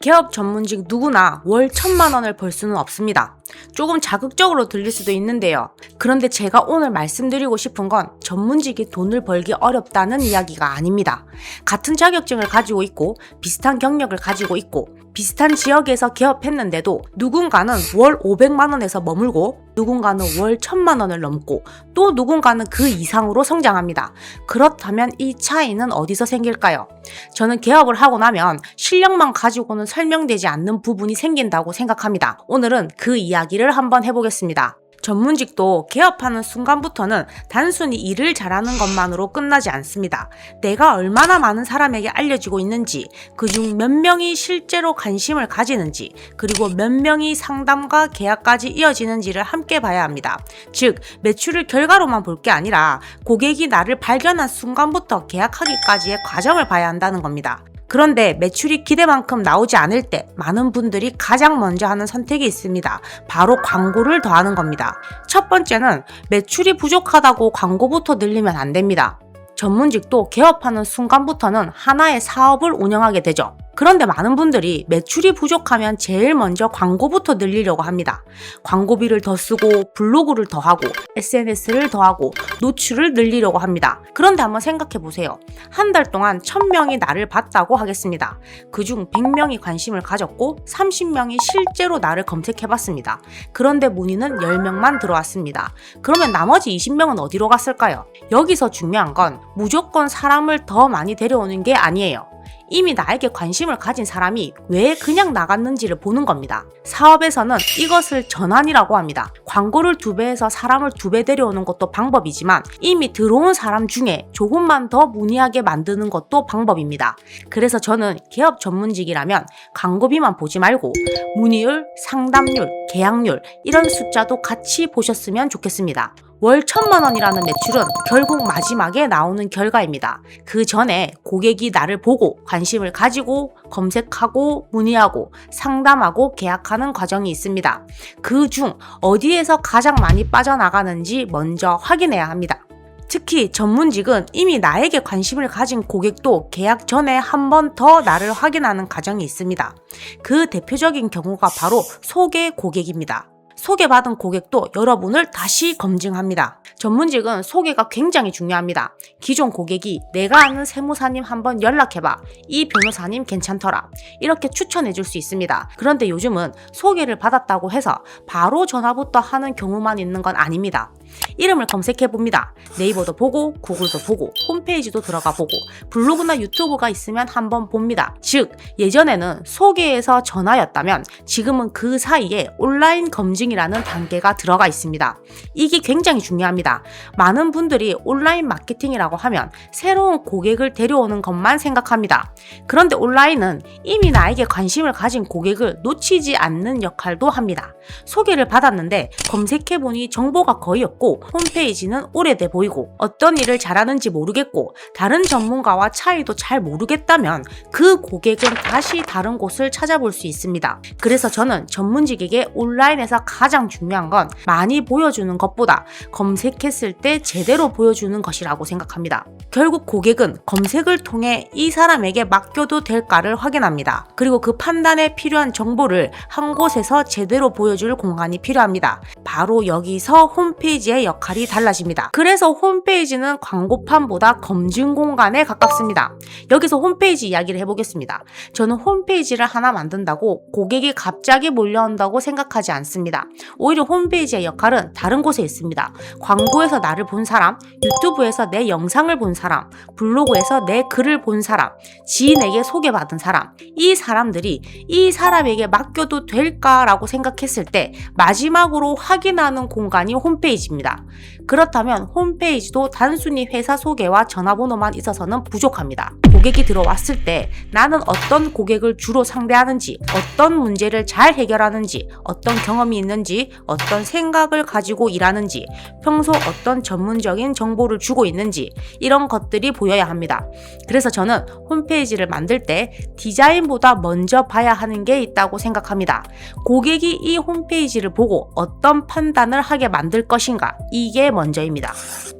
개업 전문직 누구나 월 1,000만 원을 벌 수는 없습니다. 조금 자극적으로 들릴 수도 있는데요. 그런데 제가 오늘 말씀드리고 싶은 건 전문직이 돈을 벌기 어렵다는 이야기가 아닙니다. 같은 자격증을 가지고 있고 비슷한 경력을 가지고 있고 비슷한 지역에서 개업했는데도 누군가는 월 500만 원에서 머물고 누군가는 월 1,000만 원을 넘고 또 누군가는 그 이상으로 성장합니다. 그렇다면 이 차이는 어디서 생길까요? 저는 개업을 하고 나면 실력만 가지고는 설명되지 않는 부분이 생긴다고 생각합니다. 오늘은 그 이야기를 한번 해보겠습니다. 전문직도 개업하는 순간부터는 단순히 일을 잘하는 것만으로 끝나지 않습니다. 내가 얼마나 많은 사람에게 알려지고 있는지, 그중 몇 명이 실제로 관심을 가지는지, 그리고 몇 명이 상담과 계약까지 이어지는지를 함께 봐야 합니다. 즉, 매출을 결과로만 볼 게 아니라 고객이 나를 발견한 순간부터 계약하기까지의 과정을 봐야 한다는 겁니다. 그런데 매출이 기대만큼 나오지 않을 때 많은 분들이 가장 먼저 하는 선택이 있습니다. 바로 광고를 더하는 겁니다. 첫 번째는 매출이 부족하다고 광고부터 늘리면 안 됩니다. 전문직도 개업하는 순간부터는 하나의 사업을 운영하게 되죠. 그런데 많은 분들이 매출이 부족하면 제일 먼저 광고부터 늘리려고 합니다. 광고비를 더 쓰고 블로그를 더 하고 SNS를 더 하고 노출을 늘리려고 합니다. 그런데 한번 생각해 보세요. 한 달 동안 1,000명이 나를 봤다고 하겠습니다. 그중 100명이 관심을 가졌고 30명이 실제로 나를 검색해 봤습니다. 그런데 문의는 10명만 들어왔습니다. 그러면 나머지 20명은 어디로 갔을까요? 여기서 중요한 건 무조건 사람을 더 많이 데려오는 게 아니에요. 이미 나에게 관심을 가진 사람이 왜 그냥 나갔는지를 보는 겁니다. 사업에서는 이것을 전환이라고 합니다. 광고를 2배해서 사람을 2배 데려오는 것도 방법이지만 이미 들어온 사람 중에 조금만 더 문의하게 만드는 것도 방법입니다. 그래서 저는 개업 전문직이라면 광고비만 보지 말고 문의율, 상담률, 계약률 이런 숫자도 같이 보셨으면 좋겠습니다. 월 1,000만 원이라는 매출은 결국 마지막에 나오는 결과입니다. 그 전에 고객이 나를 보고 관심을 가지고 검색하고 문의하고 상담하고 계약하는 과정이 있습니다. 그 중 어디에서 가장 많이 빠져나가는지 먼저 확인해야 합니다. 특히 전문직은 이미 나에게 관심을 가진 고객도 계약 전에 한 번 더 나를 확인하는 과정이 있습니다. 그 대표적인 경우가 바로 소개 고객입니다. 소개받은 고객도 여러분을 다시 검증합니다. 전문직은 소개가 굉장히 중요합니다. 기존 고객이 내가 아는 세무사님 한번 연락해봐. 이 변호사님 괜찮더라. 이렇게 추천해 줄 수 있습니다. 그런데 요즘은 소개를 받았다고 해서 바로 전화부터 하는 경우만 있는 건 아닙니다. 이름을 검색해 봅니다. 네이버도 보고 구글도 보고 홈페이지도 들어가 보고 블로그나 유튜브가 있으면 한번 봅니다. 즉 예전에는 소개에서 전화였다면 지금은 그 사이에 온라인 검증이라는 단계가 들어가 있습니다. 이게 굉장히 중요합니다. 많은 분들이 온라인 마케팅이라고 하면 새로운 고객을 데려오는 것만 생각합니다. 그런데 온라인은 이미 나에게 관심을 가진 고객을 놓치지 않는 역할도 합니다. 소개를 받았는데 검색해보니 정보가 거의 없고 홈페이지는 오래돼 보이고 어떤 일을 잘하는지 모르겠고 다른 전문가와 차이도 잘 모르겠다면 그 고객은 다시 다른 곳을 찾아볼 수 있습니다. 그래서 저는 전문직에게 온라인에서 가장 중요한 건 많이 보여주는 것보다 검색했을 때 제대로 보여주는 것이라고 생각합니다. 결국 고객은 검색을 통해 이 사람에게 맡겨도 될까를 확인합니다. 그리고 그 판단에 필요한 정보를 한 곳에서 제대로 보여줄 공간이 필요합니다. 바로 여기서 홈페이지의 역할이 달라집니다. 그래서 홈페이지는 광고판보다 검증 공간에 가깝습니다. 여기서 홈페이지 이야기를 해보겠습니다. 저는 홈페이지를 하나 만든다고 고객이 갑자기 몰려온다고 생각하지 않습니다. 오히려 홈페이지의 역할은 다른 곳에 있습니다. 광고에서 나를 본 사람, 유튜브에서 내 영상을 본 사람, 블로그에서 내 글을 본 사람, 지인에게 소개받은 사람, 이 사람들이 이 사람에게 맡겨도 될까라고 생각했을 때 마지막으로 확인하는 공간이 홈페이지입니다. 그렇다면 홈페이지도 단순히 회사 소개와 전화번호만 있어서는 부족합니다. 고객이 들어왔을 때 나는 어떤 고객을 주로 상대하는지, 어떤 문제를 잘 해결하는지, 어떤 경험이 있는지, 어떤 생각을 가지고 일하는지, 평소 어떤 전문적인 정보를 주고 있는지 이런 것들이 보여야 합니다. 그래서 저는 홈페이지를 만들 때 디자인보다 먼저 봐야 하는 게 있다고 생각합니다. 고객이 이 홈페이지를 보고 어떤 판단을 하게 만들 것인가, 이게 먼저입니다.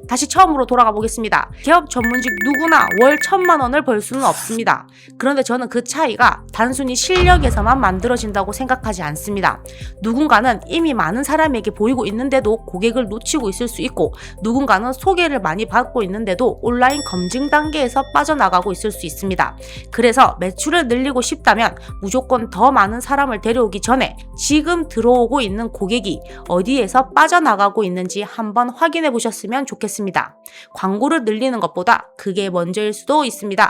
다시 처음으로 돌아가 보겠습니다. 기업 전문직 누구나 월 1,000만 원을 벌 수는 없습니다. 그런데 저는 그 차이가 단순히 실력에서만 만들어진다고 생각하지 않습니다. 누군가는 이미 많은 사람에게 보이고 있는데도 고객을 놓치고 있을 수 있고, 누군가는 소개를 많이 받고 있는데도 온라인 검증 단계에서 빠져나가고 있을 수 있습니다. 그래서 매출을 늘리고 싶다면 무조건 더 많은 사람을 데려오기 전에 지금 들어오고 있는 고객이 어디에서 빠져나가고 있는지 한번 확인해 보셨으면 좋겠습니다. 광고를 늘리는 것보다 그게 먼저일 수도 있습니다.